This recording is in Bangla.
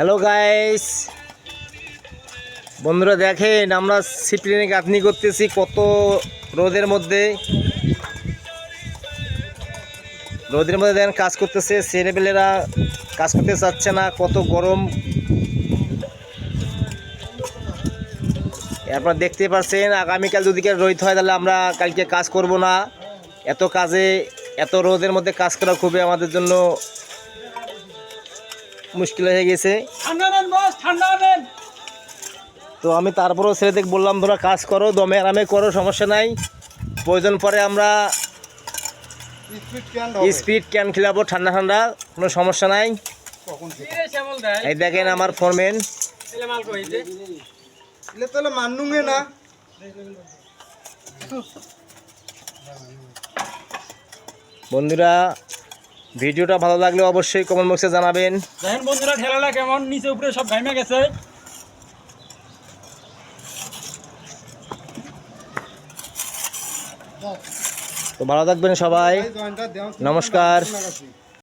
হ্যালো গাইস, বন্ধুরা দেখেন আমরা সিপ্লিনে গাঁথনি করতেছি কত রোদের মধ্যে। দেখেন কাজ করতেছে, ছেলেপেলেরা কাজ করতে চাচ্ছে না, কত গরম। আপনারা দেখতে পাচ্ছেন আগামীকাল যদি রোদ হয় তাহলে আমরা কালকে কাজ করব না। এত রোদের মধ্যে কাজ করা খুবই আমাদের জন্য মুশকিল হয়ে গেছে। তো আমি তারপরেও ছেলেদের বললাম তোরা কাজ করো, দমে আরামে করো, সমস্যা নাই। প্রয়োজন পরে আমরা স্পিড ক্যান খেলাবো, ঠান্ডা ঠান্ডা, কোনো সমস্যা নাই। এই দেখেন আমার ফোরম্যান। বন্ধুরা ভিডিওটা ভালো লাগলে অবশ্যই কমেন্ট বক্সে জানাবেন। দেখেন বন্ধুরা ঠেলাটা কেমন, নিচে উপরে সব ঘাইমে গেছে। তো ভালো থাকবেন সবাই, নমস্কার।